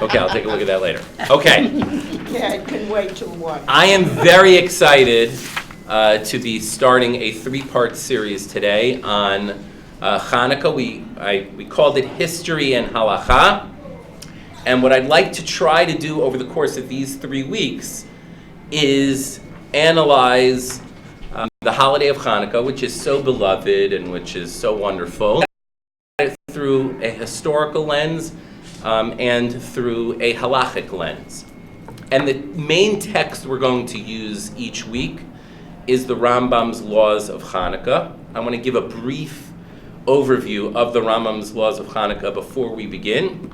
Okay, I'll take a look at that later. Okay. Yeah, it can wait till 1. I am very excited to be starting a 3-part series today on Hanukkah. We called it History and Halakhah. And what I'd like to try to do over the course of these 3 weeks is analyze the holiday of Hanukkah, which is so beloved and which is so wonderful, through a historical lens and through a halachic lens. And the main text we're going to use each week is the Rambam's Laws of Hanukkah. I want to give a brief overview of the Rambam's Laws of Hanukkah before we begin,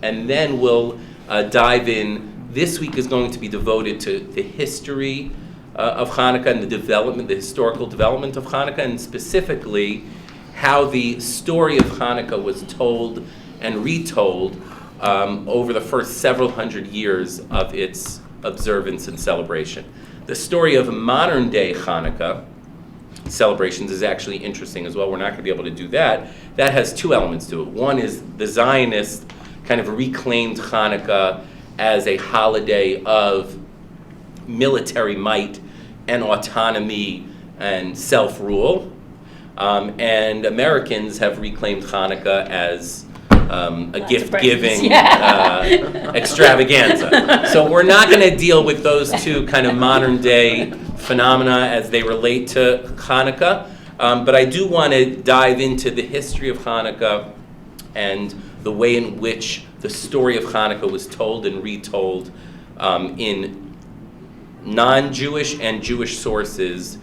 and then we'll dive in. This week is going to be devoted to the history of Hanukkah and the historical development of Hanukkah, and specifically how the story of Hanukkah was told and retold over the first several hundred years of its observance and celebration. The story of modern-day Hanukkah celebrations is actually interesting as well. We're not going to be able to do that. That has 2 elements to it. One is the Zionist kind of reclaimed Hanukkah as a holiday of military might and autonomy and self-rule. And Americans have reclaimed Hanukkah as a gift-giving extravaganza. So we're not going to deal with those 2 kind of modern-day phenomena as they relate to Hanukkah. But I do want to dive into the history of Hanukkah and the way in which the story of Hanukkah was told and retold in non-Jewish and Jewish sources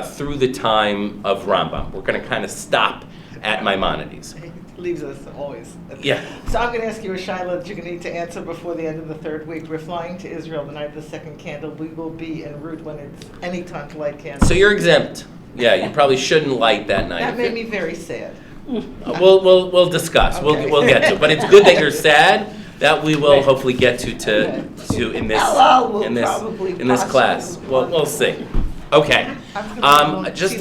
through the time of Rambam. We're going to kind of stop at Maimonides. It leaves us always. Yeah. So I'm going to ask you a shaila that you're going to need to answer before the end of the 3rd week. We're flying to Israel the night of the 2nd candle. We will be en route when it's any time to light candles. So you're exempt. Yeah, you probably shouldn't light that night. That made me very sad. We'll discuss. Okay. We'll get to. But it's good that you're sad. That we will hopefully get to in this class. We'll see. Okay. Just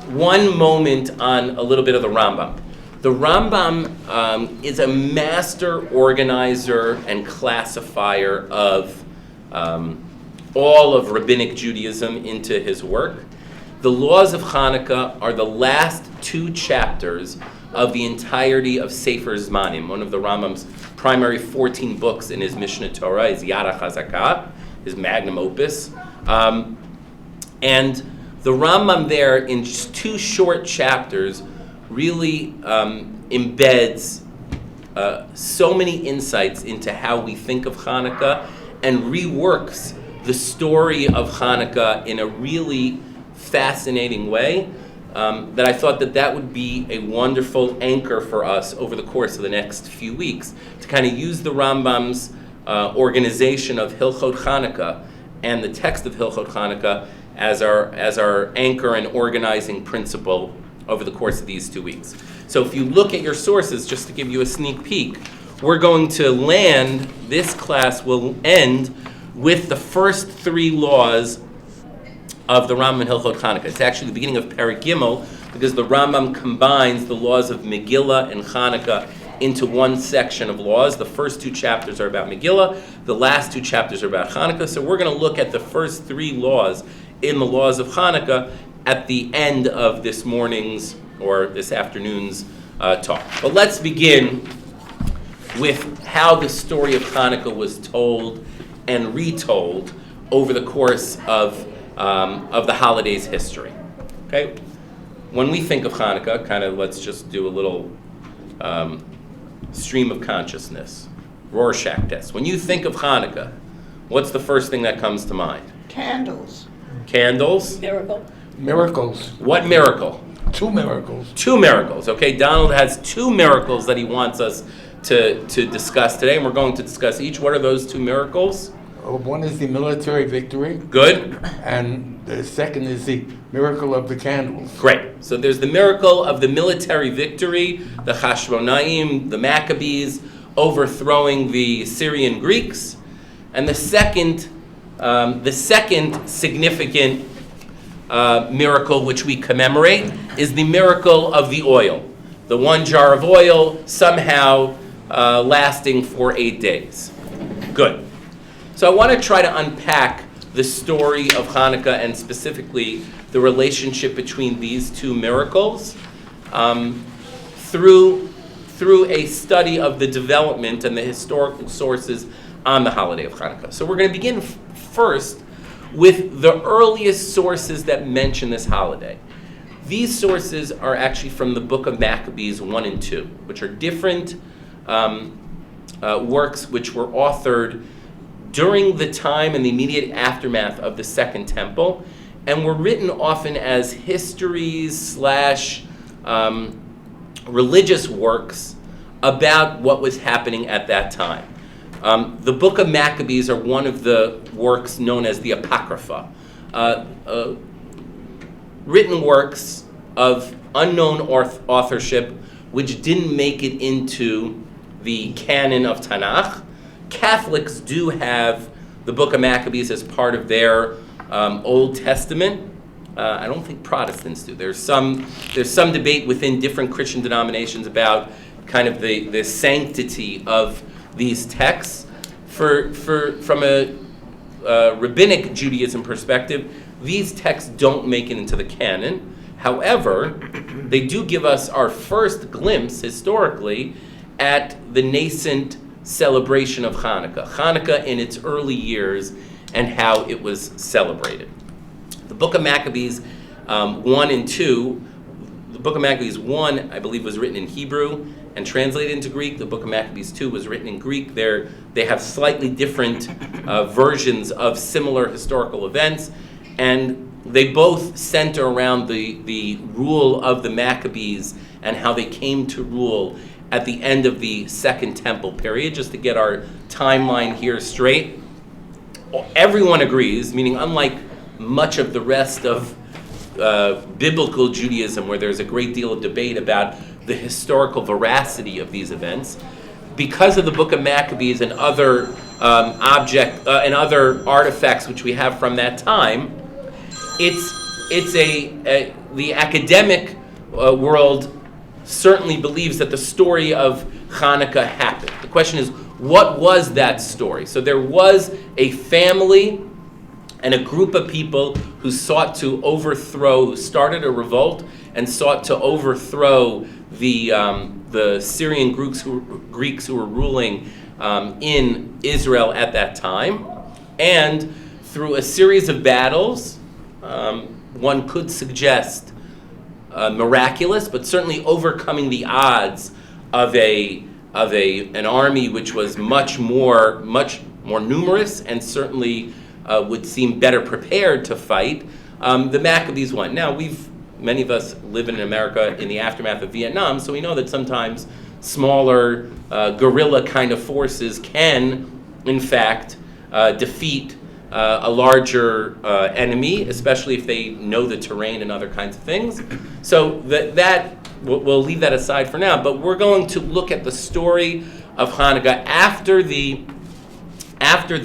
one moment on a little bit of the Rambam. The Rambam is a master organizer and classifier of all of Rabbinic Judaism into his work. The Laws of Hanukkah are the last 2 chapters of the entirety of Sefer Zmanim, one of the Rambam's primary 14 books in his Mishnah Torah, his Yad HaChazakah, his magnum opus. And the Rambam there, in just 2 short chapters, really embeds so many insights into how we think of Hanukkah and reworks the story of Hanukkah in a really fascinating way that I thought that would be a wonderful anchor for us over the course of the next few weeks to kind of use the Rambam's organization of Hilchot Hanukkah and the text of Hilchot Hanukkah as our anchor and organizing principle over the course of these 2 weeks. So if you look at your sources, just to give you a sneak peek, we're going to land, this class will end with the first 3 laws of the Rambam Hilchot Hanukkah. It's actually the beginning of Perek Gimel because the Rambam combines the laws of Megillah and Hanukkah into one section of laws. The first 2 chapters are about Megillah. The last 2 chapters are about Hanukkah. So we're going to look at the first 3 laws in the laws of Hanukkah at the end of this morning's or this afternoon's talk. But let's begin with how the story of Hanukkah was told and retold over the course of the holiday's history. Okay? When we think of Hanukkah, kind of let's just do a little stream of consciousness, Rorschach test. When you think of Hanukkah, what's the first thing that comes to mind? Candles. Candles? Miracles. What miracle? 2 miracles. 2 miracles. Okay, Donald has 2 miracles that he wants us to discuss today, and we're going to discuss each. What are those 2 miracles? One is the military victory. Good. And the second is the miracle of the candles. Great. So there's the miracle of the military victory, the Chashmonaim, the Maccabees, overthrowing the Syrian Greeks. And the second significant miracle which we commemorate is the miracle of the oil. The 1 jar of oil somehow lasting for 8 days. Good. So I want to try to unpack the story of Hanukkah and specifically the relationship between these two miracles through a study of the development and the historical sources on the holiday of Hanukkah. So we're going to begin first with the earliest sources that mention this holiday. These sources are actually from the Book of Maccabees 1 and 2, which are different works which were authored during the time and the immediate aftermath of the Second Temple, and were written often as histories / religious works about what was happening at that time. The Book of Maccabees are one of the works known as the Apocrypha, written works of unknown authorship which didn't make it into the canon of Tanakh. Catholics do have the Book of Maccabees as part of their Old Testament. I don't think Protestants do. There's some debate within different Christian denominations about kind of the sanctity of these texts. From a rabbinic Judaism perspective, these texts don't make it into the canon. However, they do give us our first glimpse historically at the nascent celebration of Hanukkah. Hanukkah in its early years and how it was celebrated. The Book of Maccabees 1 and 2, the Book of Maccabees 1, I believe, was written in Hebrew and translated into Greek. The Book of Maccabees 2 was written in Greek. They have slightly different versions of similar historical events, and they both center around the rule of the Maccabees and how they came to rule at the end of the Second Temple period. Just to get our timeline here straight, everyone agrees, meaning unlike much of the rest of biblical Judaism, where there's a great deal of debate about the historical veracity of these events, because of the Book of Maccabees and other other artifacts which we have from that time, the academic world certainly believes that the story of Hanukkah happened. The question is, what was that story? So there was a family and a group of people who sought to who started a revolt and sought to overthrow the Syrian Greeks who were ruling in Israel at that time. And through a series of battles, one could suggest miraculous, but certainly overcoming the odds of an army which was much more numerous and certainly would seem better prepared to fight. The Maccabees won. Now, many of us live in America in the aftermath of Vietnam, so we know that sometimes smaller guerrilla kind of forces can, in fact, defeat a larger enemy, especially if they know the terrain and other kinds of things. So we'll leave that aside for now, but we're going to look at the story of Hanukkah after the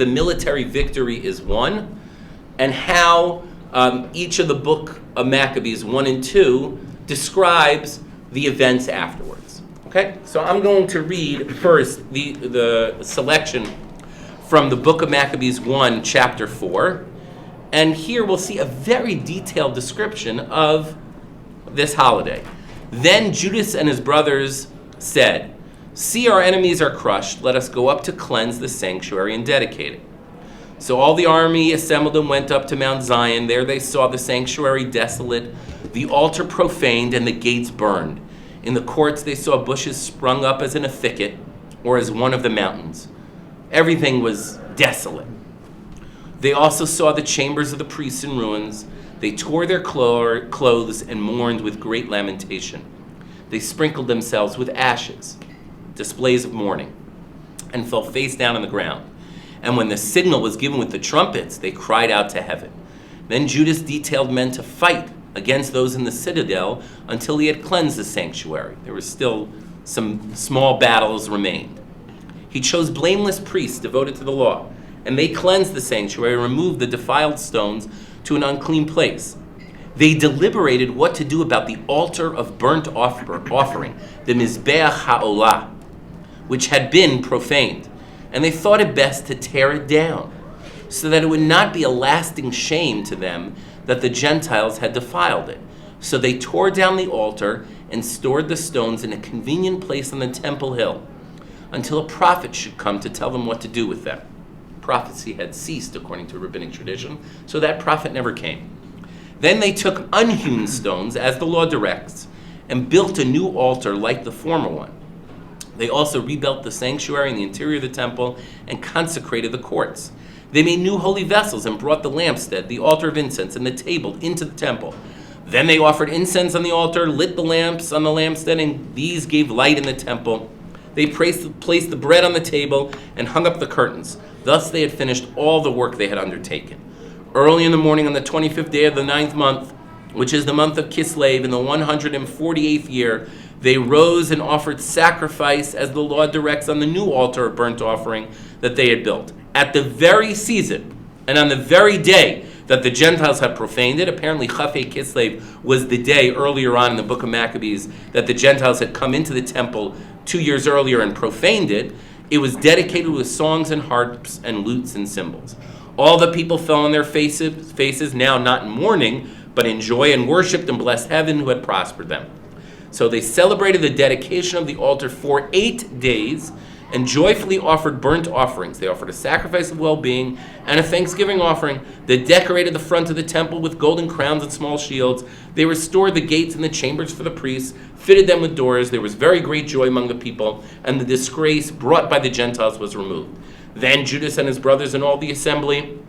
military victory is won, and how each of the Book of Maccabees 1 and 2 describes the events afterwards. Okay, so I'm going to read first the selection from the Book of Maccabees 1, chapter 4. And here we'll see a very detailed description of this holiday. Then Judas and his brothers said, "See, our enemies are crushed. Let us go up to cleanse the sanctuary and dedicate it." So all the army assembled and went up to Mount Zion. There they saw the sanctuary desolate, the altar profaned, and the gates burned. In the courts they saw bushes sprung up as in a thicket or as one of the mountains. Everything was desolate. They also saw the chambers of the priests in ruins. They tore their clothes and mourned with great lamentation. They sprinkled themselves with ashes, displays of mourning, and fell face down on the ground. And when the signal was given with the trumpets, they cried out to heaven. Then Judas detailed men to fight against those in the citadel until he had cleansed the sanctuary. There were still some small battles remained. He chose blameless priests devoted to the law, and they cleansed the sanctuary and removed the defiled stones to an unclean place. They deliberated what to do about the altar of burnt offering, the Mizbeach HaOlah, which had been profaned. and they thought it best to tear it down, so that it would not be a lasting shame to them that the Gentiles had defiled it. So they tore down the altar and stored the stones in a convenient place on the temple hill, until a prophet should come to tell them what to do with them. Prophecy had ceased according to rabbinic tradition, so that prophet never came. Then they took unhewn stones, as the law directs, and built a new altar like the former one. They also rebuilt the sanctuary and the interior of the temple and consecrated the courts. They made new holy vessels and brought the lampstand, the altar of incense, and the table into the temple. Then they offered incense on the altar, lit the lamps on the lampstand, and these gave light in the temple. They placed the bread on the table and hung up the curtains. Thus they had finished all the work they had undertaken. Early in the morning on the 25th day of the 9th month, which is the month of Kislev, in the 148th year, they rose and offered sacrifice as the law directs on the new altar of burnt offering that they had built. At the very season and on the very day that the Gentiles had profaned it, apparently Chafei Kislev was the day earlier on in the Book of Maccabees that the Gentiles had come into the temple 2 years earlier and profaned it. It was dedicated with songs and harps and lutes and cymbals. All the people fell on their faces, now not in mourning, but in joy, and worshipped and blessed heaven who had prospered them. So they celebrated the dedication of the altar for 8 days and joyfully offered burnt offerings. They offered a sacrifice of well-being and a thanksgiving offering. They decorated the front of the temple with golden crowns and small shields. They restored the gates and the chambers for the priests, fitted them with doors. There was very great joy among the people, and the disgrace brought by the Gentiles was removed. Then Judas and his brothers and all the assembly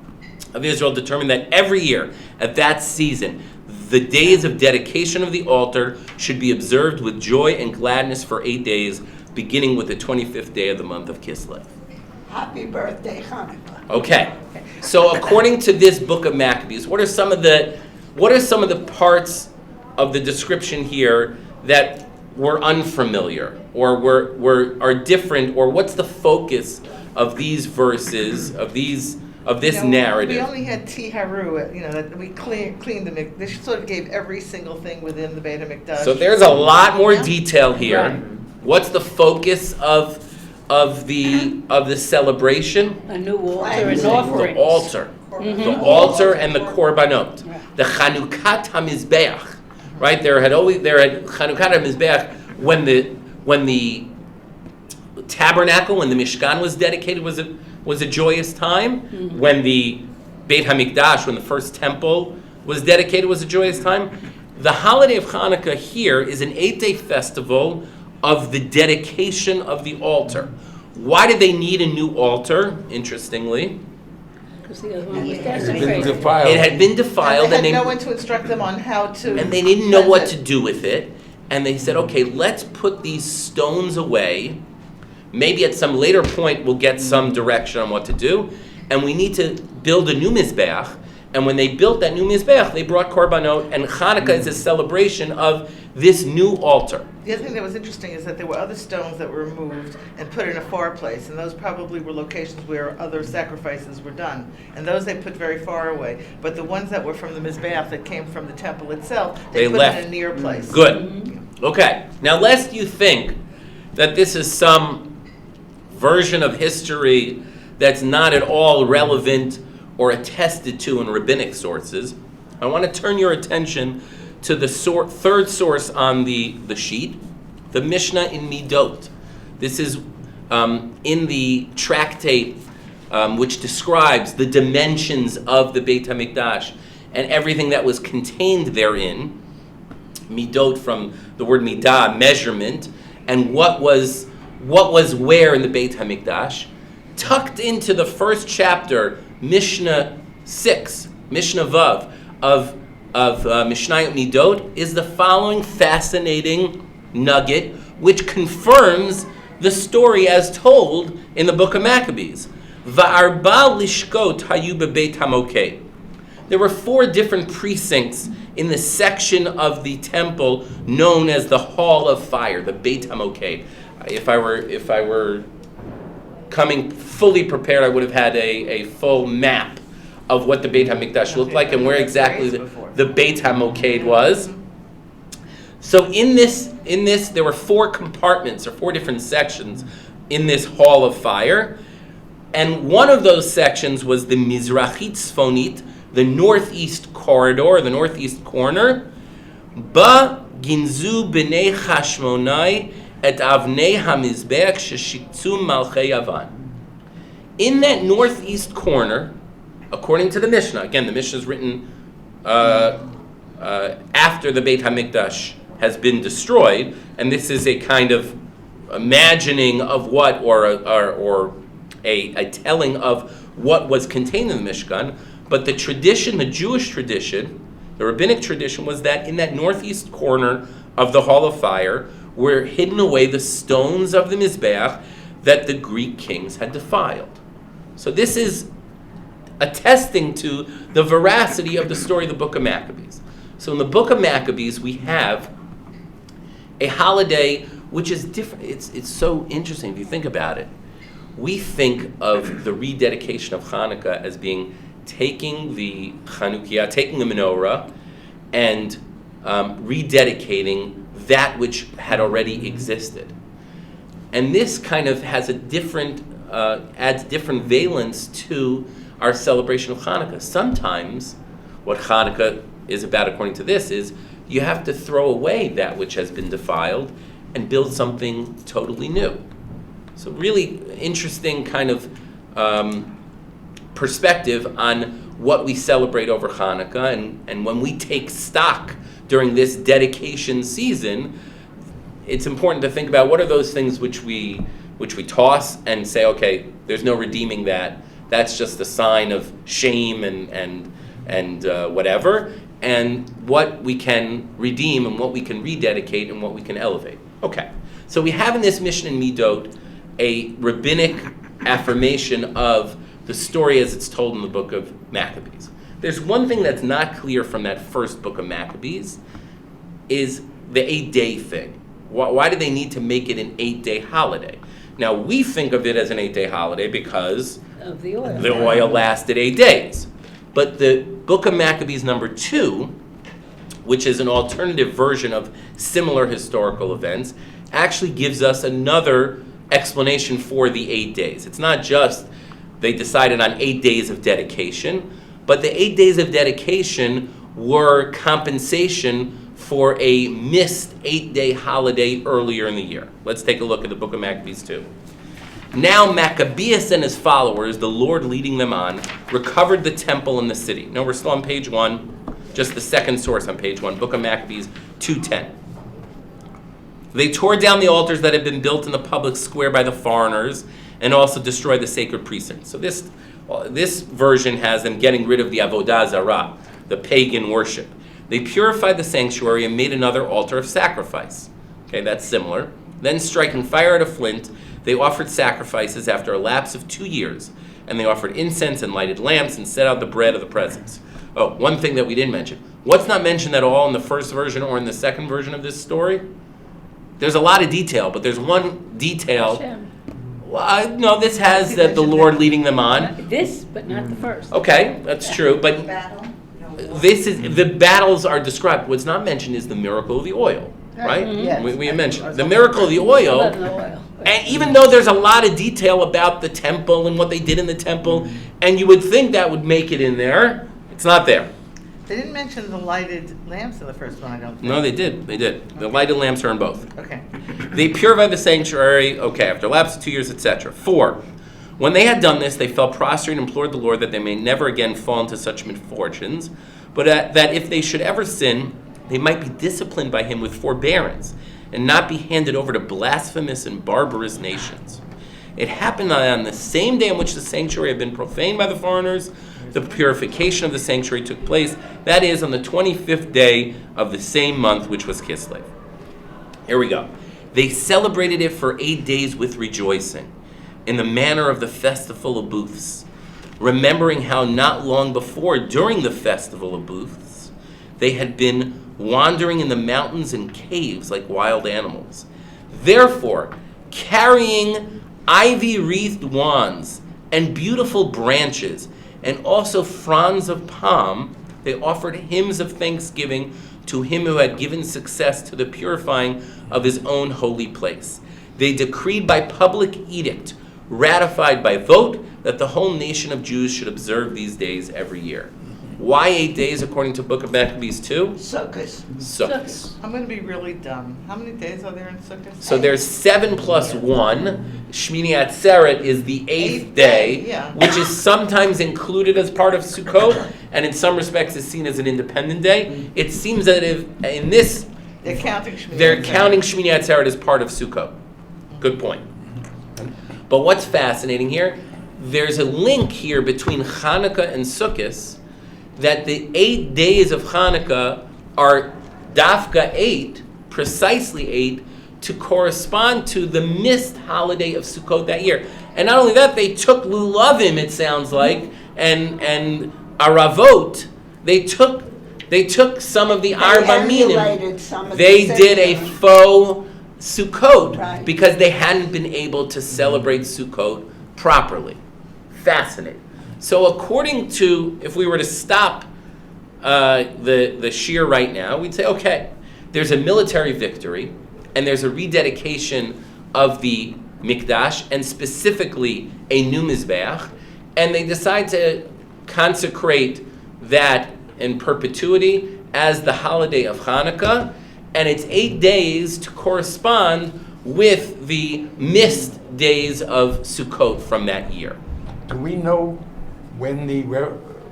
of Israel determined that every year at that season, the days of dedication of the altar should be observed with joy and gladness for 8 days, beginning with the 25th day of the month of Kislev. Happy birthday, Hanukkah. Okay, so according to this Book of Maccabees, what are some of the parts of the description here that were unfamiliar or are different, or what's the focus of these verses, of this narrative? We only had Tiharu, that we cleaned the Mikdash. They sort of gave every single thing within the Beit HaMikdash. So there's a lot more detail here. Right. What's the focus of the celebration? A new altar and The offerings. altar. Mm-hmm. The altar and the korbanot. The Chanukah HaMizbeach. Right? There had Chanukah HaMizbeach when the tabernacle, when the Mishkan was dedicated, was a joyous time. Mm-hmm. When the Beit HaMikdash, when the first temple was dedicated, was a joyous time. The holiday of Hanukkah here is an 8-day festival of the dedication of the altar. Why did they need a new altar? Interestingly, Because the other one was It's been desecrated. defiled. it had been defiled, And they had no one to instruct them on how to. and they didn't know what cleanse to it. do with it. And they said, okay, let's put these stones away. Maybe at some later point we'll get some direction on what to do. And we need to build a new Mizbeach. And when they built that new Mizbeach, they brought korbanot, and Hanukkah is a celebration of this new altar. The other thing that was interesting is that there were other stones that were removed and put in a far place, and those probably were locations where other sacrifices were done. And those they put very far away. But the ones that were from the Mizbeach that came from the temple itself, They put left. in a near place. Good. Okay. Now, lest you think that this is some version of history that's not at all relevant or attested to in rabbinic sources, I want to turn your attention to the third source on the sheet, the Mishnah in Midot. This is in the tractate which describes the dimensions of the Beit HaMikdash and everything that was contained therein. Midot, from the word midah, measurement, and what was where in the Beit HaMikdash. Tucked into the first chapter, Mishnah 6, Mishnah Vav of Mishnayot Midot, is the following fascinating nugget, which confirms the story as told in the Book of Maccabees. Va'arba lishkot hayu bebeit hamokeh. There were 4 different precincts in the section of the temple known as the Hall of Fire, the Beit HaMokeh. If I were coming fully prepared, I would have had a full map of what the Beit HaMikdash looked like and where exactly the Beit HaMokeh was. So in this, there were 4 compartments or 4 different sections in this Hall of Fire. And one of those sections was the Mizrachit Tzfonit, the northeast corridor, the northeast corner. Ba ginzu b'nei Chashmonai et avnei hamizbeach sheshikzu malchei Yavan. In that northeast corner, according to the Mishnah, again, the Mishnah is written after the Beit HaMikdash has been destroyed, and this is a kind of imagining of what, or a telling of what was contained in the Mishkan. But the tradition, the Jewish tradition, the rabbinic tradition, was that in that northeast corner of the Hall of Fire were hidden away the stones of the Mizbeach that the Greek kings had defiled. So this is attesting to the veracity of the story of the Book of Maccabees. So in the Book of Maccabees, we have a holiday which is different. It's so interesting if you think about it. We think of the rededication of Hanukkah as being taking the Chanukah, taking the menorah, and rededicating that which had already existed. And this kind of has a different, adds different valence to our celebration of Hanukkah. Sometimes what Hanukkah is about, according to this, is you have to throw away that which has been defiled and build something totally new. So really interesting kind of perspective on what we celebrate over Hanukkah, and when we take stock during this dedication season, it's important to think about what are those things which we toss and say, okay, there's no redeeming that. That's just a sign of shame and whatever, and what we can redeem and what we can rededicate and what we can elevate. Okay, so we have in this Mishnah in Midot a rabbinic affirmation of the story as it's told in the Book of Maccabees. There's one thing that's not clear from that first Book of Maccabees, is the 8-day thing. Why do they need to make it an 8-day holiday? Now, we think of it as an 8-day holiday because Of the oil. the oil lasted 8 days. But the Book of Maccabees number 2, which is an alternative version of similar historical events, actually gives us another explanation for the 8 days. It's not just they decided on 8 days of dedication, but the 8 days of dedication were compensation for a missed 8-day holiday earlier in the year. Let's take a look at the Book of Maccabees 2. Now Maccabeus and his followers, the Lord leading them on, recovered the temple and the city. Now we're still on page 1, just the second source on page 1, Book of Maccabees 2:10. They tore down the altars that had been built in the public square by the foreigners and also destroyed the sacred precincts. So this version has them getting rid of the avodah zarah, the pagan worship. They purified the sanctuary and made another altar of sacrifice. Okay, that's similar. Then striking fire at a flint, they offered sacrifices after a lapse of 2 years, and they offered incense and lighted lamps and set out the bread of the presence. Oh, one thing that we didn't mention. What's not mentioned at all in the first version or in the second version of this story? There's a lot of detail, but there's one detail. Hashem. Well, no, this has the Lord leading them on. This, but not the first. Okay, that's true, but this is the battles are described. What's not mentioned is the miracle of the oil, right? Yes. We mentioned the miracle of the oil. Love the oil. And even though there's a lot of detail about the temple and what they did in the temple, and you would think that would make it in there, it's not there. They didn't mention the lighted lamps in the first one, I don't think. No, they did. The lighted lamps are in both. Okay. They purified the sanctuary, okay, after a lapse of 2 years, etc. 4, when they had done this, they fell prostrate and implored the Lord that they may never again fall into such misfortunes, but that if they should ever sin, they might be disciplined by him with forbearance and not be handed over to blasphemous and barbarous nations. It happened on the same day on which the sanctuary had been profaned by the foreigners, the purification of the sanctuary took place, that is, on the 25th day of the same month, which was Kislev. Here we go. They celebrated it for 8 days with rejoicing, in the manner of the festival of booths, remembering how not long before, during the festival of booths, they had been wandering in the mountains and caves like wild animals. Therefore, carrying ivy-wreathed wands and beautiful branches, and also fronds of palm, they offered hymns of thanksgiving to him who had given success to the purifying of his own holy place. They decreed by public edict, ratified by vote, that the whole nation of Jews should observe these days every year. Why 8 days according to Book of Maccabees 2? Sukkot. Sukkot. I'm going to be really dumb. How many days are there in Sukkot? So there's 7 plus 1. Shmini Atzeret is the 8th day, yeah. which is sometimes included as part of Sukkot, and in some respects is seen as an independent day. It seems that if in this, They're counting Shmini they're Atzeret. counting Shmini Atzeret as part of Sukkot. Good point. But what's fascinating here, there's a link here between Chanukah and Sukkot, that the 8 days of Hanukkah are dafka 8, precisely 8, to correspond to the missed holiday of Sukkot that year. And not only that, they took lulavim, it sounds like, and aravot. They took some of the arba emulated minim. some of They the did a ceremonies. faux Sukkot Right. because they hadn't been able to celebrate Sukkot properly. Fascinating. So according to, if we were to stop the shir right now, we'd say, okay, there's a military victory, and there's a rededication of the Mikdash, and specifically a new Mizbeach, and they decide to consecrate that in perpetuity as the holiday of Hanukkah, and it's 8 days to correspond with the missed days of Sukkot from that year. Do we know when the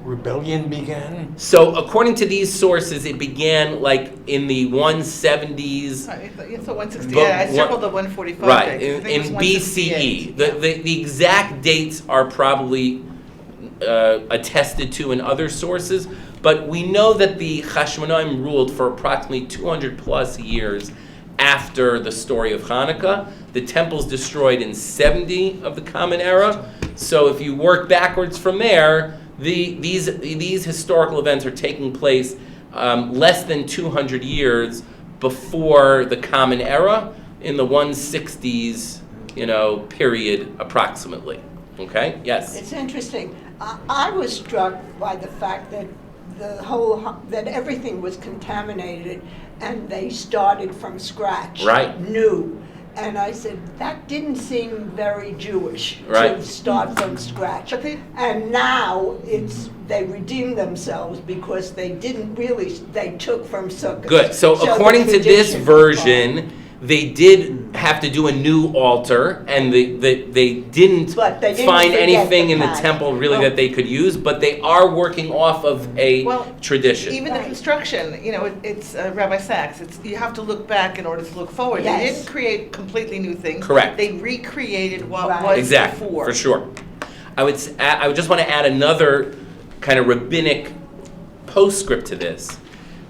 rebellion began? So according to these sources, it began like in the 170s, Right, it's a 160. But Yeah, I one- circled the 145 right, days. I think it in was BCE. 168. The exact dates are probably attested to in other sources, but we know that the Hashmonaim ruled for approximately 200 plus years after the story of Hanukkah. The temple's destroyed in 70 of the Common Era. So if you work backwards from there, these historical events are taking place less than 200 years before the Common Era, in the 160s, period approximately. Okay? Yes. It's interesting. I was struck by the fact that that everything was contaminated and they started from scratch. Right. New. And I said, that didn't seem very Jewish Right. to start from scratch. But they- And now they redeemed themselves because they took from Sukkot. Good. So the according to this tradition version, they did have to do a new altar, and they didn't But they didn't find forget anything the in the past. temple really Oh. that they could use, but they are working off of a Well, tradition. Even the Right. construction, it's Rabbi Sachs. You have to look back in order to look forward. Yes. They didn't create completely new things. Correct. They recreated what Right. was Exactly, before. for sure. I would just want to add another kind of rabbinic postscript to this.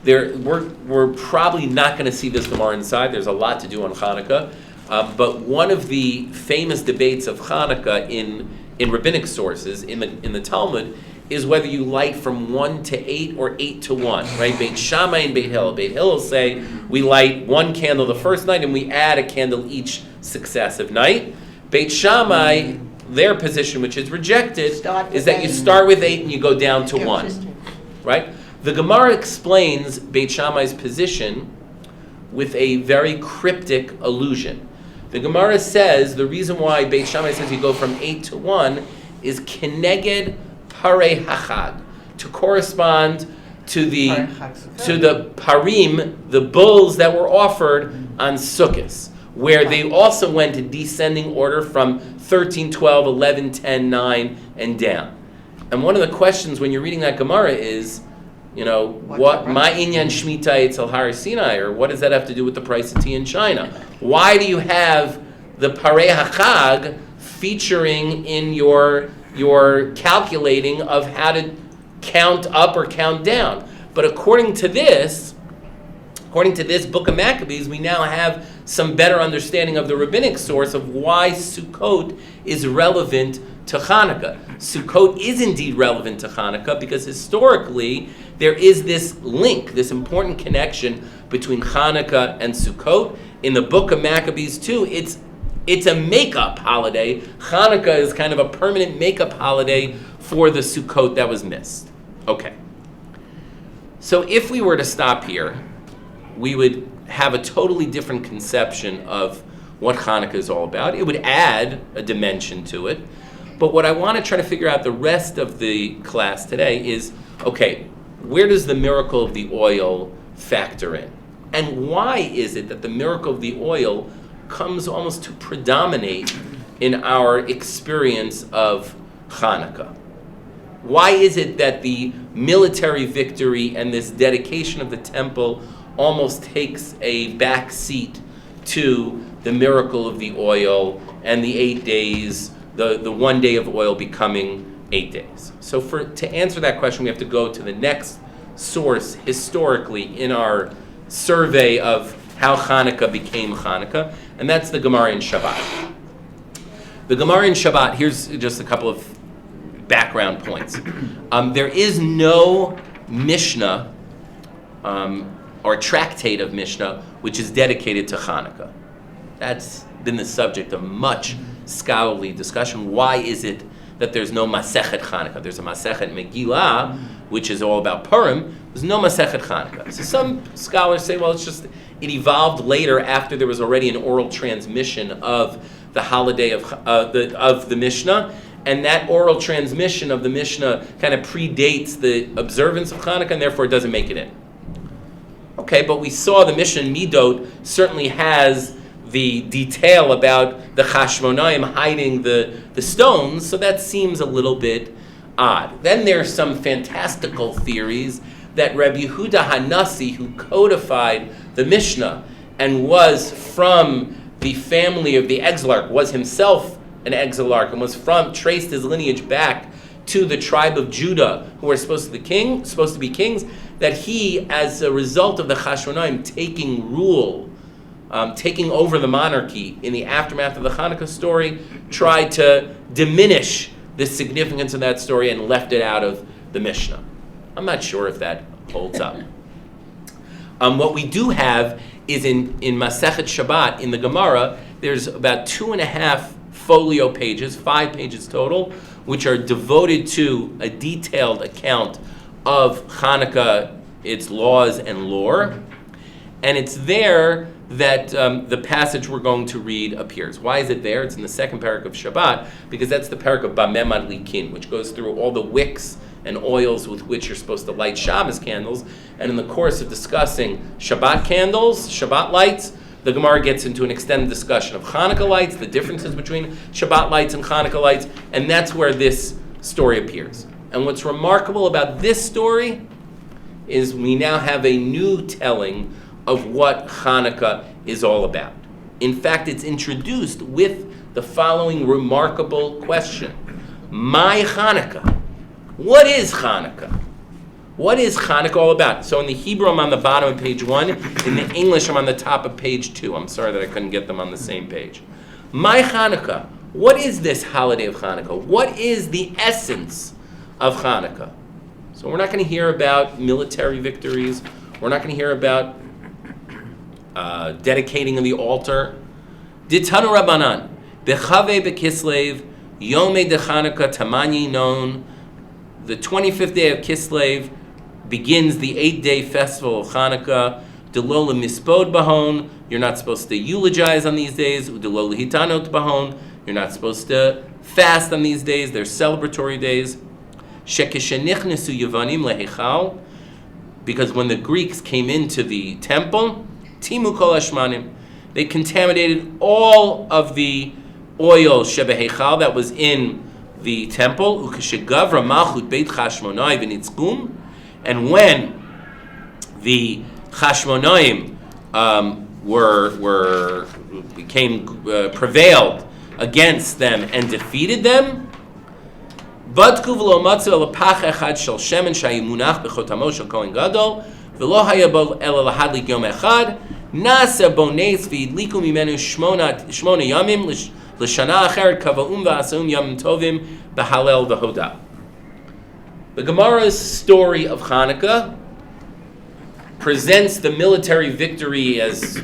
We're probably not going to see this Gemara inside. There's a lot to do on Hanukkah. But one of the famous debates of Hanukkah in rabbinic sources, in the Talmud, is whether you light from 1 to 8 or 8 to 1, right? Beit Shammai and Beit Hillel. Beit Hillel say we light one candle the first night and we add a candle each successive night. Beit Shammai, their position, which is rejected, Start with is that you 8. start with 8 and you go down to 1, Interesting. right? The Gemara explains Beit Shammai's position with a very cryptic allusion. The Gemara says the reason why Beit Shammai says you go from 8 to 1 is keneged parei hachag, to correspond to the parim, the bulls that were offered on Sukkot, where they also went in descending order from 13, 12, 11, 10, 9, and down. And one of the questions when you're reading that Gemara is, what my inyan shmita etzel har Sinai, or what does that have to do with the price of tea in China? Why do you have the parei hachag featuring in your calculating of how to count up or count down? But according to this Book of Maccabees, we now have some better understanding of the rabbinic source of why Sukkot is relevant to Hanukkah. Sukkot is indeed relevant to Hanukkah because historically there is this link, this important connection between Hanukkah and Sukkot. In the Book of Maccabees too, it's a makeup holiday. Hanukkah is kind of a permanent makeup holiday for the Sukkot that was missed. Okay. So if we were to stop here, we would have a totally different conception of what Hanukkah is all about. It would add a dimension to it. But what I want to try to figure out the rest of the class today is, okay, where does the miracle of the oil factor in? And why is it that the miracle of the oil comes almost to predominate in our experience of Hanukkah? Why is it that the military victory and this dedication of the temple almost takes a back seat to the miracle of the oil and the 8 days, the 1 day of oil becoming 8 days? So to answer that question, we have to go to the next source historically in our survey of how Hanukkah became Hanukkah, and that's the Gemara in Shabbat. The Gemara in Shabbat, here's just a couple of background points. There is no Mishnah or tractate of Mishnah which is dedicated to Hanukkah. That's been the subject of much scholarly discussion. Why is it that there's no Masechet Hanukkah? There's a Masechet Megillah, which is all about Purim. There's no Masechet Hanukkah. So some scholars say, well, it evolved later after there was already an oral transmission of the holiday of the Mishnah, and that oral transmission of the Mishnah kind of predates the observance of Hanukkah, and therefore it doesn't make it in. Okay, but we saw the Mishnah in Midot certainly has the detail about the Chashmonaim hiding the stones, so that seems a little bit odd. Then there's some fantastical theories that Rabbi Yehuda Hanassi, who codified the Mishnah and was from the family of the exilarch, was himself an exilarch and was traced his lineage back to the tribe of Judah, who were supposed to be kings, that he, as a result of the Chashmonaim taking rule, taking over the monarchy in the aftermath of the Hanukkah story, tried to diminish the significance of that story and left it out of the Mishnah. I'm not sure if that holds up. What we do have is in Masechet Shabbat, in the Gemara, there's about 2.5 folio pages, 5 pages total, which are devoted to a detailed account of Hanukkah, its laws and lore. And it's there that the passage we're going to read appears. Why is it there? It's in the second parak of Shabbat, because that's the parak of Bameh Madlikin, which goes through all the wicks and oils with which you're supposed to light Shabbos candles. And in the course of discussing Shabbat candles, Shabbat lights, the Gemara gets into an extended discussion of Hanukkah lights, the differences between Shabbat lights and Hanukkah lights, and that's where this story appears. And what's remarkable about this story is we now have a new telling of what Hanukkah is all about. In fact, it's introduced with the following remarkable question. My Hanukkah. What is Hanukkah? What is Hanukkah all about? So in the Hebrew, I'm on the bottom of page 1. In the English, I'm on the top of page 2. I'm sorry that I couldn't get them on the same page. My Hanukkah. What is this holiday of Hanukkah? What is the essence of Hanukkah? So we're not going to hear about military victories. We're not going to hear about dedicating of the altar. Ditanu Rabbanan. Bechave bekislev. Yomei de Hanukkah tamani non. The 25th day of Kislev begins the 8-day festival of Hanukkah. Delola mispod bahon. You're not supposed to eulogize on these days. Delola hitanot bahon. You're not supposed to fast on these days. They're celebratory days. Shekeshenichnesu Yavanim lehechal. Because when the Greeks came into the temple, timu kol hashmanim, they contaminated all of the oil shebehechal that was in the temple. Ukeshegavra malchut beit Chashmonai v'nitzkum. And when the Chashmonaim prevailed against them and defeated them, Badku v'lo matzu el pach echad shel shemen shayimunach bechotamo shel kohen gadol v'lo haya bo el lahadlik yom echad nasa bo nes v'idliku mimenu shmona yamim l'shana acheret kava'um v'asum yamim tovim b'halel v'hoda. The Gemara's story of Hanukkah presents the military victory as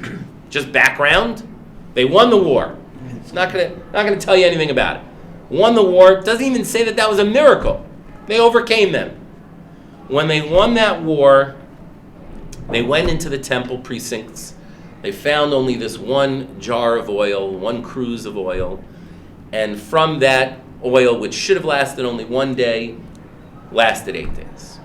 just background. They won the war. It's not gonna tell you anything about it. Won the war. Doesn't even say that was a miracle. They overcame them. When they won that war, they went into the temple precincts. They found only this one jar of oil, one cruse of oil, and from that oil, which should have lasted only one day, lasted 8 days.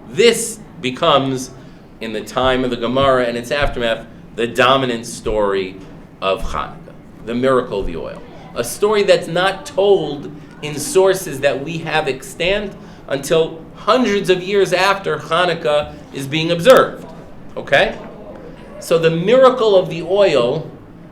This becomes, in the time of the Gemara and its aftermath, the dominant story of Hanukkah, the miracle of the oil. A story that's not told in sources that we have extant until hundreds of years after Hanukkah is being observed. Okay? So the miracle of the oil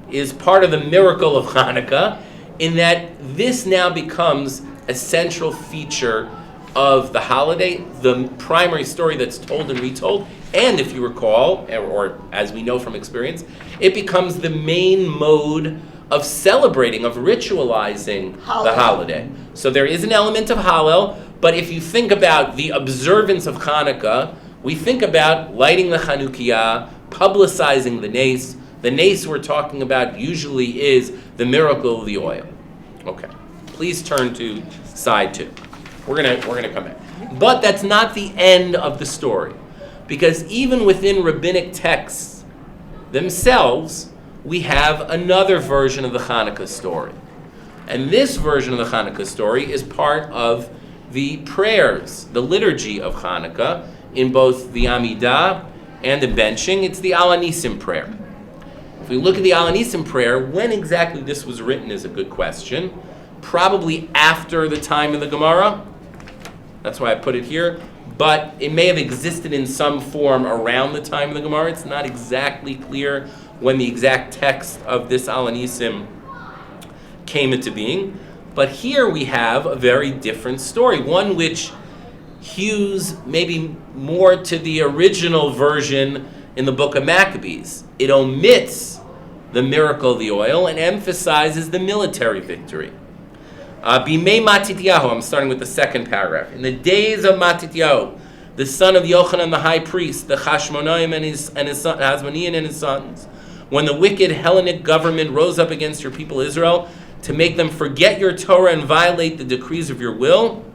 is part of the miracle of Hanukkah, in that this now becomes a central feature of the holiday, the primary story that's told and retold, and if you recall, or as we know from experience, it becomes the main mode of celebrating, of ritualizing the holiday. So there is an element of Hallel, but if you think about the observance of Hanukkah, we think about lighting the Chanukah, publicizing the nace. The nace we're talking about usually is the miracle of the oil. Okay, please turn to side 2. We're gonna come back. But that's not the end of the story, because even within rabbinic texts themselves, we have another version of the Hanukkah story. And this version of the Hanukkah story is part of the prayers, the liturgy of Hanukkah, in both the Amidah and the benching. It's the Al Anisim prayer. If we look at the Al Anisim prayer, when exactly this was written is a good question. Probably after the time of the Gemara. That's why I put it here. But it may have existed in some form around the time of the Gemara. It's not exactly clear when the exact text of this Al Anisim came into being. But here we have a very different story, one which hews maybe more to the original version in the Book of Maccabees. It omits the miracle of the oil and emphasizes the military victory. Bimei Matityahu, I'm starting with the second paragraph. In the days of Matityahu, the son of Yochanan the high priest, the Hashmonaim and his son, Hasmonean and his sons, when the wicked Hellenic government rose up against your people Israel to make them forget your Torah and violate the decrees of your will,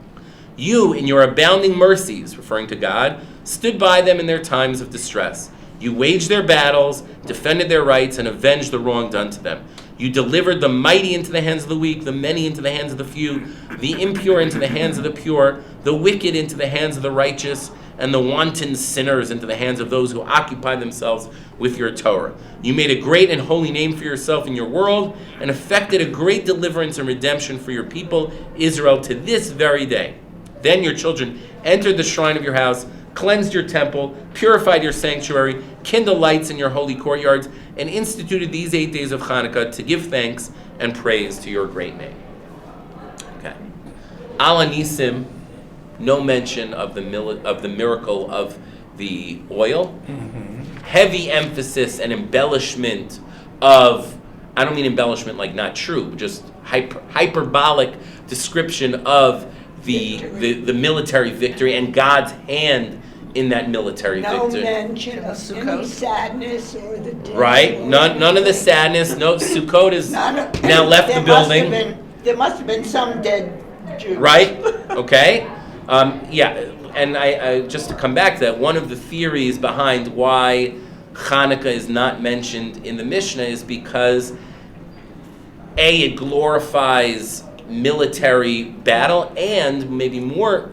you, in your abounding mercies, referring to God, stood by them in their times of distress. You waged their battles, defended their rights, and avenged the wrong done to them. You delivered the mighty into the hands of the weak, the many into the hands of the few, the impure into the hands of the pure, the wicked into the hands of the righteous, and the wanton sinners into the hands of those who occupy themselves with your Torah. You made a great and holy name for yourself in your world, and effected a great deliverance and redemption for your people, Israel, to this very day. Then your children entered the shrine of your house, cleansed your temple, purified your sanctuary, kindled lights in your holy courtyards, and instituted these 8 days of Hanukkah to give thanks and praise to your great name. Okay. Al Anisim, no mention of the miracle of the oil. Mm-hmm. Heavy emphasis and embellishment of, I don't mean embellishment like not true, but just hyperbolic description of the military victory and God's hand in that military victory. No mention of any sadness or the dead. Right? None of the sadness. No, Sukkot is now left the building. There must have been some dead Jews. Right? Okay. Yeah. And I just to come back to that, one of the theories behind why Hanukkah is not mentioned in the Mishnah is because it glorifies military battle, and maybe more,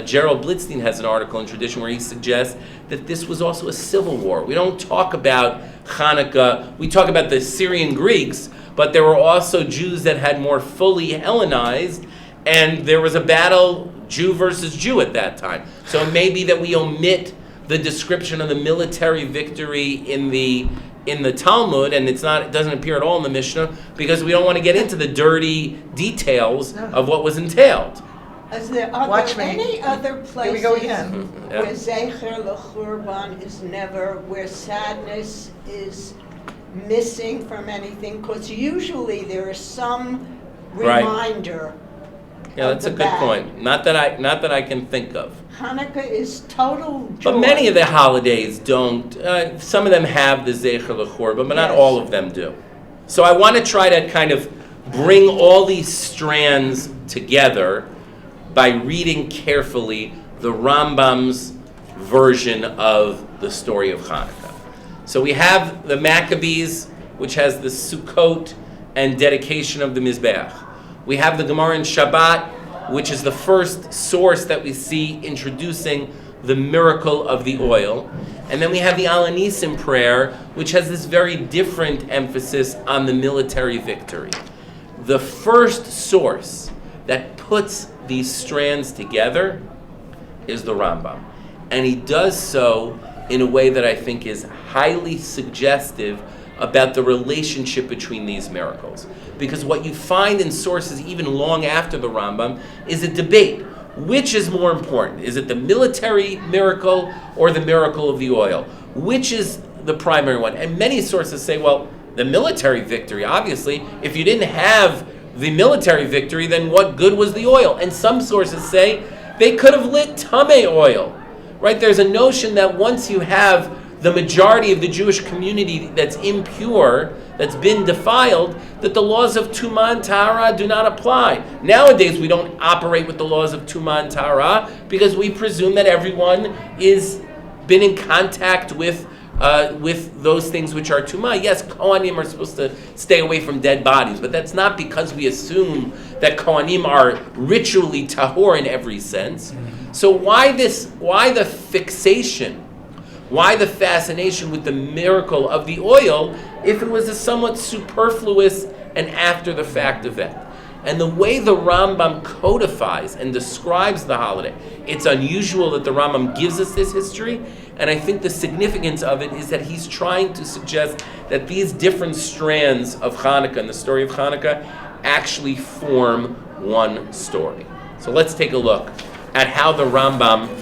Gerald Blitzstein has an article in Tradition where he suggests that this was also a civil war. We don't talk about Hanukkah, we talk about the Syrian Greeks, but there were also Jews that had more fully Hellenized, and there was a battle, Jew versus Jew at that time. So it may be that we omit the description of the military victory in the Talmud, and it doesn't appear at all in the Mishnah, because we don't want to get into the dirty details of what was entailed. Are there any other places Here we go again. where Zecher L'Churban is never, where sadness is missing from anything? Because usually there is some reminder. Yeah, that's a good point. Not that I can think of. Hanukkah is total joy. But many of the holidays don't. Some of them have the Zecher L'Churban, but not all of them do. So I want to try to kind of bring all these strands together by reading carefully the Rambam's version of the story of Hanukkah. So we have the Maccabees, which has the Sukkot and dedication of the Mizbeach. We have the Gemara in Shabbat, which is the first source that we see introducing the miracle of the oil. And then we have the Al Anisim prayer, which has this very different emphasis on the military victory. The first source that puts these strands together is the Rambam. And he does so in a way that I think is highly suggestive about the relationship between these miracles. Because what you find in sources even long after the Rambam is a debate. Which is more important? Is it the military miracle or the miracle of the oil? Which is the primary one? And many sources say, well, the military victory, obviously. If you didn't have the military victory, then what good was the oil? And some sources say they could have lit tameh oil. Right? There's a notion that once you have the majority of the Jewish community that's impure, that's been defiled, that the laws of Tumah and Tahara do not apply. Nowadays, we don't operate with the laws of Tumah and Tahara because we presume that everyone is been in contact with those things which are Tumah. Yes, Kohanim are supposed to stay away from dead bodies, but that's not because we assume that Kohanim are ritually tahor in every sense. So why the fixation? Why the fascination with the miracle of the oil if it was a somewhat superfluous and after-the-fact event? And the way the Rambam codifies and describes the holiday, it's unusual that the Rambam gives us this history, and I think the significance of it is that he's trying to suggest that these different strands of Hanukkah and the story of Hanukkah actually form one story. So let's take a look at how the Rambam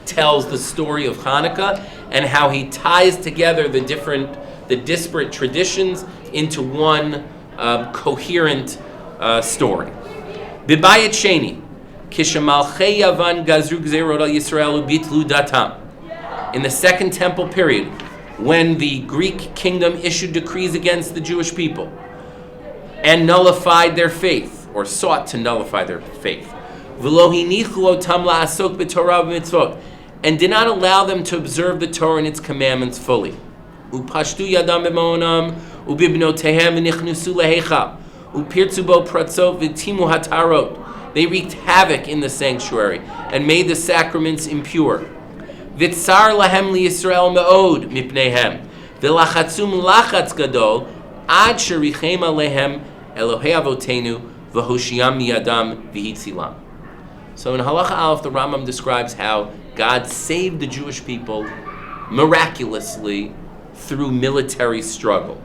tells the story of Hanukkah and how he ties together the disparate traditions into one coherent story. Bibayit Sheni, Kishamalchei Yavan Gazru Gzerot al Yisrael Ubitlu Datam. In the Second Temple period, when the Greek kingdom issued decrees against the Jewish people and nullified their faith, or sought to nullify their faith, V'lo hinichu otam la'asok b'torah v'mitzvot, and did not allow them to observe the Torah and its commandments fully. Upashtu yadam b'ma'onam ubibnotehem v'nichnusu lehechal upirtzu bo pratzot v'timu hatarot. They wreaked havoc in the sanctuary and made the sacraments impure. V'tzar lahem liYisrael me'od mipneihem v'lachatzum lachatz gadol ad sherichem alehem Elohei avotenu v'hoshiam miyadam v'hitzilam. So in Halakhah Aleph, the Rambam describes how God saved the Jewish people miraculously through military struggle.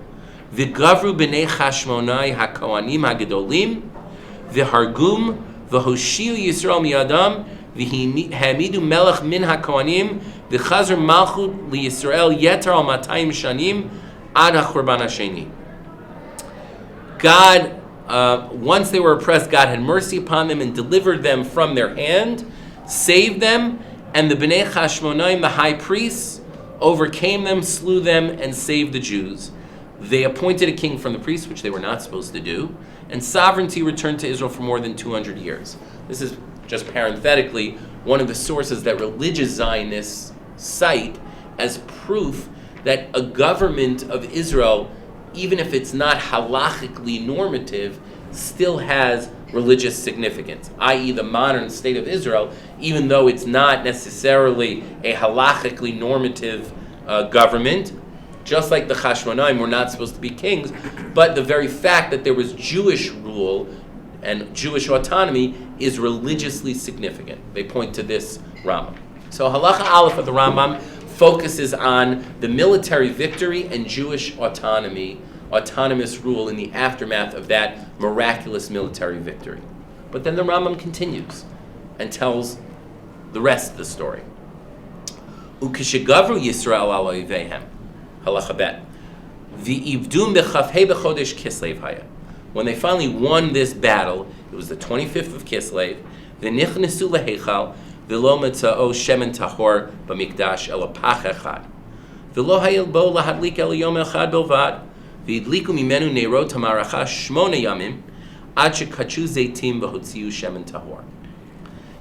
V'gavru b'nei Chashmonai haKohanim hagedolim v'hargum v'hoshiu Yisrael miyadam v'hamidu melech min haKohanim v'chazar malchut liYisrael yeter al 200 shanim ad hachurban hasheni. God, once they were oppressed, God had mercy upon them and delivered them from their hand, saved them, and the Bnei Chashmonaim, the high priests, overcame them, slew them, and saved the Jews. They appointed a king from the priests, which they were not supposed to do, and sovereignty returned to Israel for more than 200 years. This is, just parenthetically, one of the sources that religious Zionists cite as proof that a government of Israel, even if it's not halachically normative, still has religious significance, i.e. the modern state of Israel, even though it's not necessarily a halachically normative government, just like the Chashmonaim were not supposed to be kings, but the very fact that there was Jewish rule and Jewish autonomy is religiously significant. They point to this Rambam. So Halakhah Aleph of the Rambam focuses on the military victory and Jewish autonomous rule in the aftermath of that miraculous military victory. But then the Rambam continues and tells the rest of the story. Ukishagavru Yisrael al oivehem, Halakhah Bet, v'ivdum b'chafhei b'chodesh Kislev haya. When they finally won this battle, it was the 25th of Kislev, v'nichnesu lehechal, v'lo metza'o shemen tahor b'mikdash el pach echad, v'lo hayel bo lahadlik el yom echad bilvad, v'idliku mimenu neirot hamaracha shmona yamim, ad shekachu zeitim v'hotziu shemen tahor.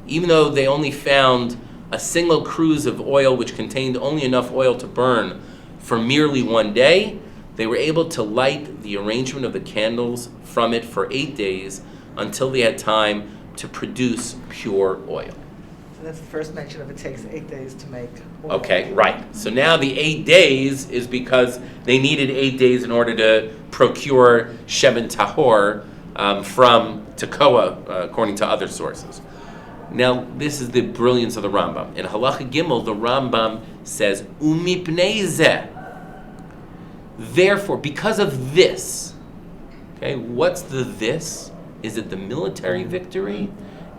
Even though they only found a single cruse of oil which contained only enough oil to burn for merely one day, they were able to light the arrangement of the candles from it for 8 days until they had time to produce pure oil. So that's the first mention of it takes 8 days to make oil. Okay, right. So now the 8 days is because they needed 8 days in order to procure Sheben Tahor from Tekoa, according to other sources. Now, this is the brilliance of the Rambam. In Halakhah Gimel, the Rambam says, Umipnei zeh. Therefore, because of this, okay, what's the this? Is it the military victory?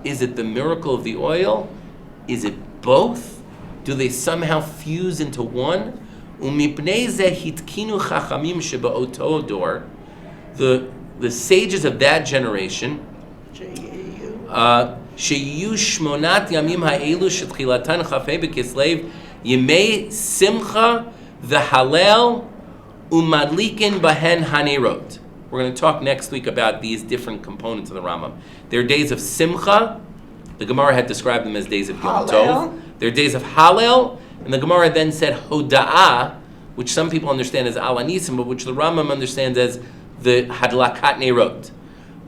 Is it the miracle of the oil? Is it both? Do they somehow fuse into one? Umipnei zeh hitkinu chachamim sheba'oto dor. The sages of that generation, sheyu shmonat yamim ha'elu shetchilatan chafei b'kislev yemei simcha v'halel umadlikin bahen hanerot. We're going to talk next week about these different components of the Rambam. They're days of simcha. The Gemara had described them as days of Yom Tov. They're days of Hallel, and the Gemara then said Hoda'ah, which some people understand as Al Anisim, but which the Rambam understands as the Hadlakat Neirot.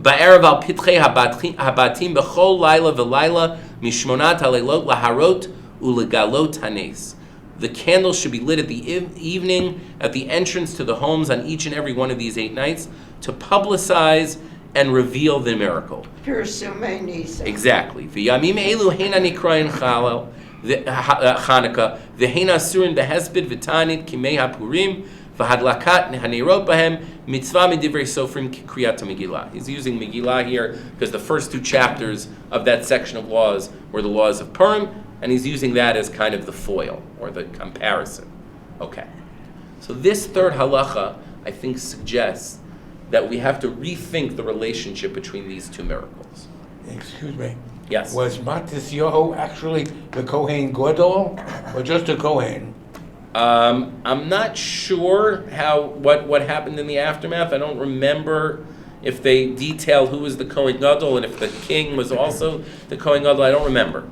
Ba'erev al pitchei habatim b'chol laila v'laila mishmonat haleilot laharot ulegalot hanes. The candles should be lit at the evening at the entrance to the homes on each and every one of these 8 nights to publicize and reveal the miracle. Pirsumei Nisa. Exactly. V'yamim elu heina nikrayin Chalel, Chanukah, v'heina asurin behesped v'tanit kimei hapurim, v'hadlakat nehanirot bahem, mitzvah midivrei sofrim kriyat Megillah. He's using Megillah here because the first 2 chapters of that section of laws were the laws of Purim, and he's using that as kind of the foil or the comparison. Okay. So this third halacha, I think, suggests that we have to rethink the relationship between these 2 miracles. Excuse me. Yes. Was Matisyahu actually the Kohen Gadol or just a Kohen? I'm not sure what happened in the aftermath. I don't remember if they detailed who was the Kohen Gadol and if the king was also the Kohen Gadol. I don't remember.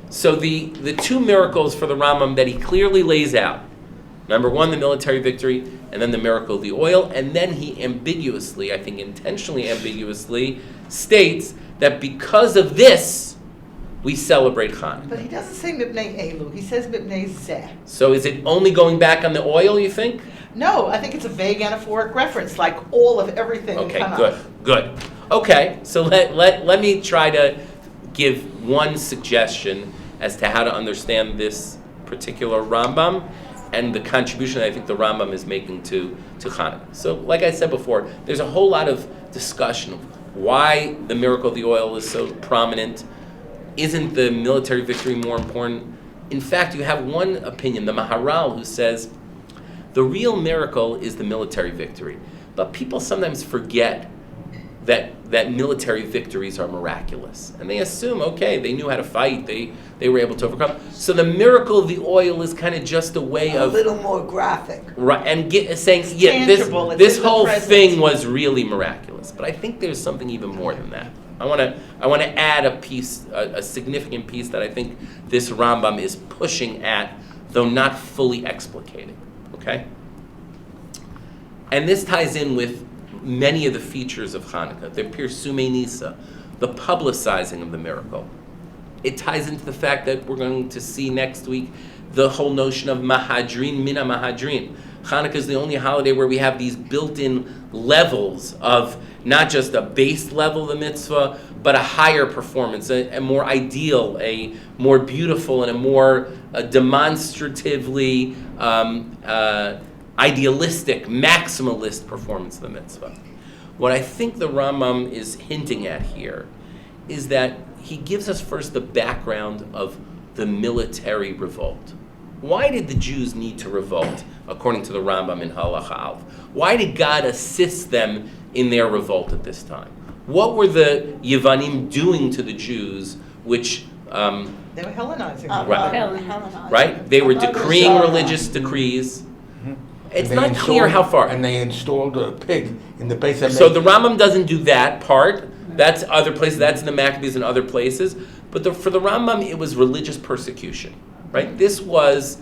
So the 2 miracles for the Rambam that he clearly lays out, number 1, the military victory, and then the miracle of the oil, and then he ambiguously, I think intentionally ambiguously, states that because of this, we celebrate Hanukkah. But he doesn't say Mipnei Elu, he says Mipnei Zeh. So is it only going back on the oil, you think? No, I think it's a vague anaphoric reference, like all of everything in Okay, Tanakh. good. Okay, so let me try to give one suggestion as to how to understand this particular Rambam and the contribution that I think the Rambam is making to Hanukkah. So, like I said before, there's a whole lot of discussion of why the miracle of the oil is so prominent. Isn't the military victory more important? In fact, you have one opinion, the Maharal, who says the real miracle is the military victory. But people sometimes forget that military victories are miraculous. And they assume, okay, they knew how to fight, they were able to overcome. So the miracle of the oil is kind of just a way A of... little more graphic. Right, and saying, It's yeah, tangible, it's this in the whole present. thing was really miraculous. But I think there's something even more than that. I want to add a significant piece that I think this Rambam is pushing at, though not fully explicating. Okay? And this ties in with many of the features of Hanukkah, the Pirsumei Nisa, the publicizing of the miracle. It ties into the fact that we're going to see next week the whole notion of Mahadrin Mina Mahadrin. Hanukkah is the only holiday where we have these built-in levels of not just a base level of the mitzvah, but a higher performance, a more ideal, a more beautiful, and a more demonstratively idealistic, maximalist performance of the mitzvah. What I think the Rambam is hinting at here is that he gives us first the background of the military revolt. Why did the Jews need to revolt, according to the Rambam in Halakhah? Why did God assist them in their revolt at this time? What were the Yevanim doing to the Jews which... They were Hellenizing. Right. Right? They were decreeing religious decrees. It's not clear how far. And they installed a pig in the base of... So the Rambam doesn't do that part. That's other places. That's in the Maccabees and other places. But for the Rambam, it was religious persecution. Right? This was...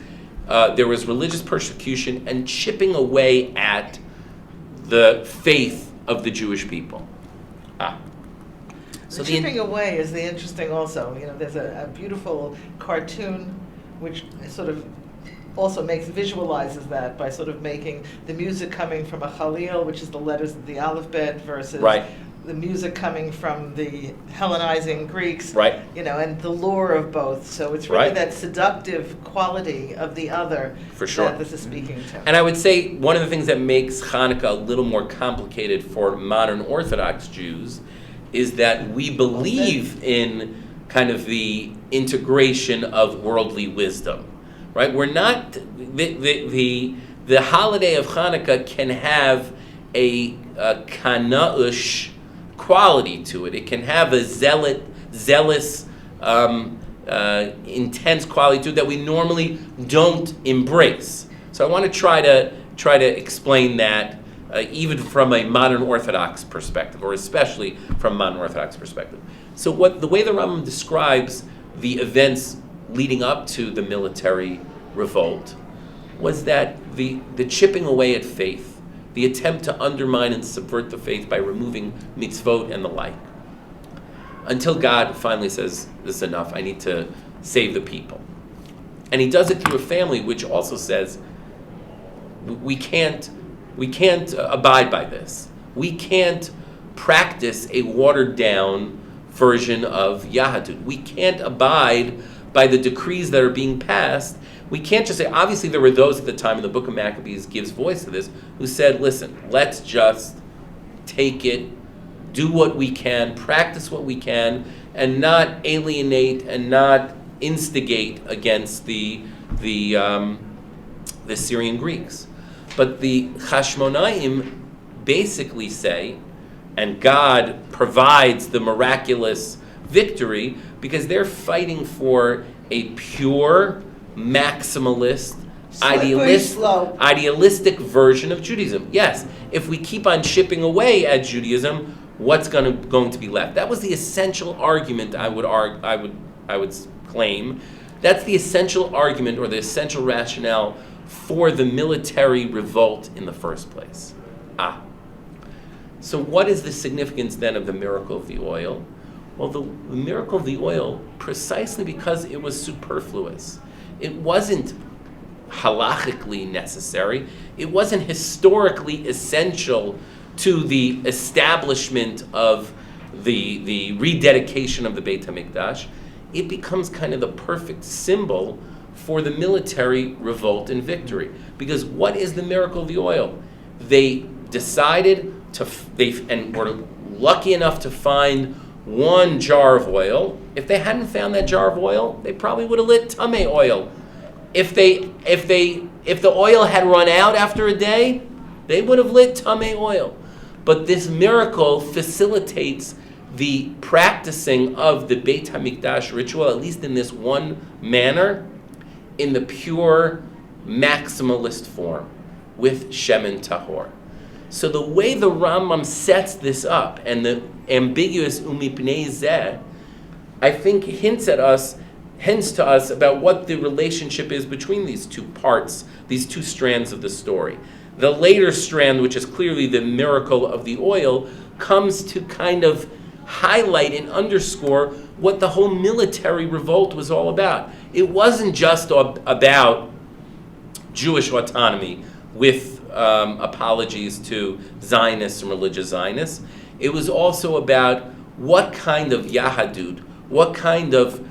there was religious persecution and chipping away at the faith of the Jewish people. So The chipping away is the interesting also. There's a beautiful cartoon which sort of also visualizes that by sort of making the music coming from a Chalil, which is the letters of the alphabet, versus Right. the music coming from the Hellenizing Greeks, Right. And the lure of both. So it's really Right. that seductive quality of the other For sure. that this is speaking to. And I would say one of the things that makes Hanukkah a little more complicated for modern Orthodox Jews is that we believe in kind of the integration of worldly wisdom, right? We're not the holiday of Hanukkah can have a kanaush quality to it. It can have a zealous, intense quality to it that we normally don't embrace. So I want to try to explain that even from a modern Orthodox perspective, or especially from a modern Orthodox perspective. So the way the Rambam describes the events leading up to the military revolt was that the chipping away at faith, the attempt to undermine and subvert the faith by removing mitzvot and the like, until God finally says, this is enough, I need to save the people. And he does it through a family which also says, we can't abide by this. We can't practice a watered down version of Yahadut. We can't abide by the decrees that are being passed. We can't just say, obviously there were those at the time, and the Book of Maccabees gives voice to this, who said, listen, let's just take it, do what we can, practice what we can, and not alienate and not instigate against the Syrian Greeks. But the Chashmonaim basically say, and God provides the miraculous victory because they're fighting for a pure, maximalist, idealistic version of Judaism. Yes, if we keep on chipping away at Judaism, what's going to be left? That was the essential argument. I would claim that's the essential argument or the essential rationale for the military revolt in the first place. So what is the significance then of the miracle of the oil? Well, the miracle of the oil, precisely because it was superfluous. It wasn't halachically necessary. It wasn't historically essential to the establishment of the rededication of the Beit HaMikdash. It becomes kind of the perfect symbol for the military revolt and victory. Because what is the miracle of the oil? They decided and were lucky enough to find one jar of oil. If they hadn't found that jar of oil, they probably would have lit tamei oil. If the oil had run out after a day, they would have lit tamei oil. But this miracle facilitates the practicing of the Beit HaMikdash ritual, at least in this one manner, in the pure maximalist form, with Shemen Tahor. So the way the Rambam sets this up, and the ambiguous umipnei zeh, I think hints to us about what the relationship is between these two parts, these two strands of the story. The later strand, which is clearly the miracle of the oil, comes to kind of highlight and underscore what the whole military revolt was all about. It wasn't just about Jewish autonomy with apologies to Zionists and religious Zionists. It was also about what kind of Yahadut, what kind of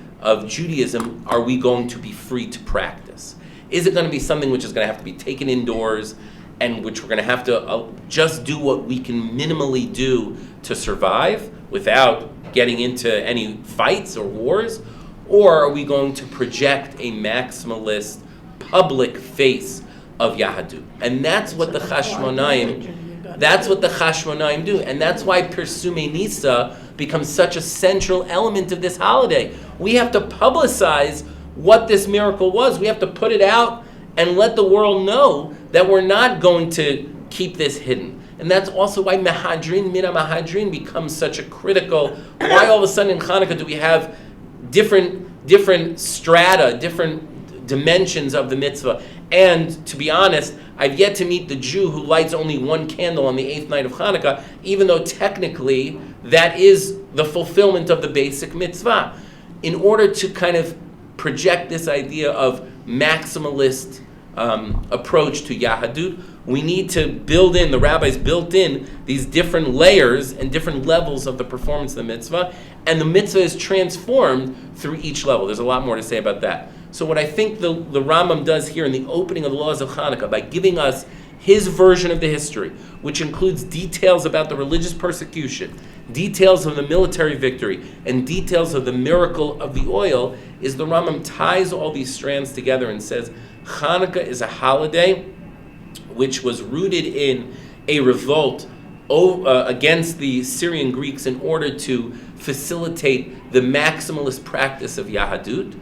Judaism are we going to be free to practice? Is it going to be something which is going to have to be taken indoors and which we're going to have to just do what we can minimally do to survive without getting into any fights or wars? Or are we going to project a maximalist public face of Yahadut? And that's what the Chashmonaim do. And that's why Pirsumei Nisa becomes such a central element of this holiday. We have to publicize what this miracle was. We have to put it out and let the world know that we're not going to keep this hidden. And that's also why Mehadrin, Mina Mehadrin becomes such a critical, why all of a sudden in Hanukkah do we have different strata, different dimensions of the mitzvah. And to be honest, I've yet to meet the Jew who lights only one candle on the 8th night of Hanukkah, even though technically that is the fulfillment of the basic mitzvah. In order to kind of project this idea of maximalist approach to Yahadut, we need to build in, the rabbis built in these different layers and different levels of the performance of the mitzvah, and the mitzvah is transformed through each level. There's a lot more to say about that. So what I think the Rambam does here in the opening of the laws of Hanukkah, by giving us his version of the history, which includes details about the religious persecution, details of the military victory, and details of the miracle of the oil, is the Rambam ties all these strands together and says Hanukkah is a holiday which was rooted in a revolt against the Syrian Greeks in order to facilitate the maximalist practice of Yahadut.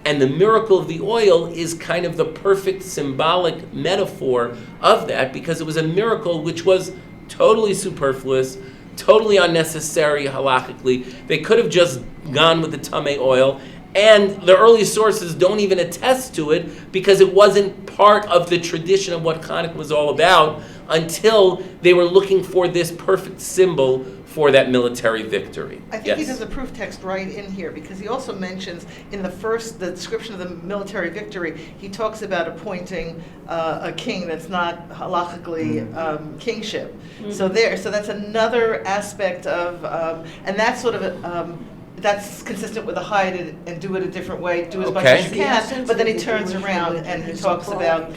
And the miracle of the oil is kind of the perfect symbolic metaphor of that, because it was a miracle which was totally superfluous, totally unnecessary halakhically. They could have just gone with the tameh oil, and the early sources don't even attest to it because it wasn't part of the tradition of what Hanukkah was all about until they were looking for this perfect symbol for that military victory. I think he does a proof text right in here, because he also mentions in the description of the military victory, he talks about appointing a king that's not halakhically kingship. Mm-hmm. So that's another aspect of, and that's sort of that's consistent with the hide it and do it a different way, do as much as you can. But then he turns around and he talks about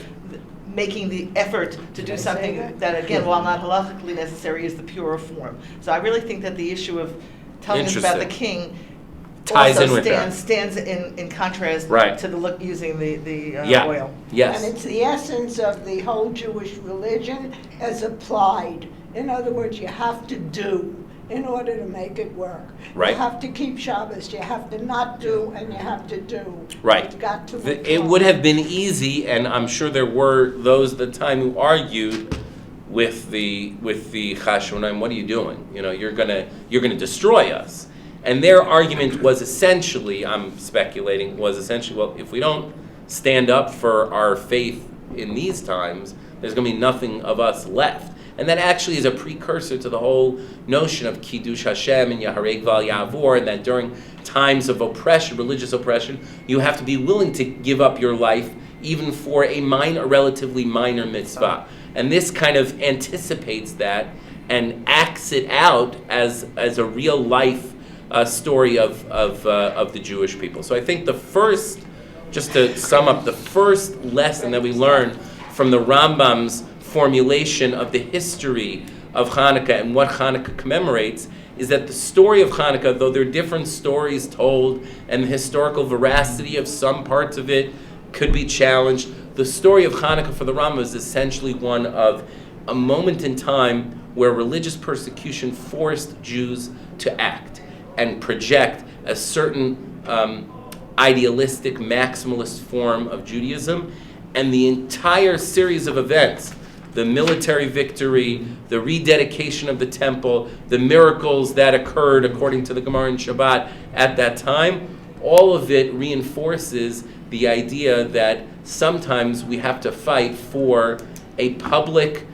making the effort to do something that, again, while not halakhically necessary, is the purer form. So I really think that the issue of telling us about the king ties also in with stands in contrast to the look using the oil. Yes. And it's the essence of the whole Jewish religion as applied. In other words, you have to do in order to make it work. Right. You have to keep Shabbos, you have to not do, and you have to do. Right. You've got to It would have been easy, and I'm sure there were those at the time who argued with the Chashmonaim, what are you doing? You know, you're gonna destroy us. And their argument was essentially, I'm speculating, well, if we don't stand up for our faith in these times, there's going to be nothing of us left. And that actually is a precursor to the whole notion of Kiddush Hashem and Yahareg Val Yavor, and that during times of oppression, religious oppression, you have to be willing to give up your life even for a relatively minor mitzvah. And this kind of anticipates that and acts it out as a real life story of the Jewish people. So I think just to sum up, the first lesson that we learn from the Rambam's formulation of the history of Hanukkah and what Hanukkah commemorates is that the story of Hanukkah, though there are different stories told and the historical veracity of some parts of it could be challenged, the story of Hanukkah for the Rambam is essentially one of a moment in time where religious persecution forced Jews to act and project a certain idealistic maximalist form of Judaism, and the entire series of events, the military victory, the rededication of the temple, the miracles that occurred according to the Gemara in Shabbat at that time, all of it reinforces the idea that sometimes we have to fight for a public,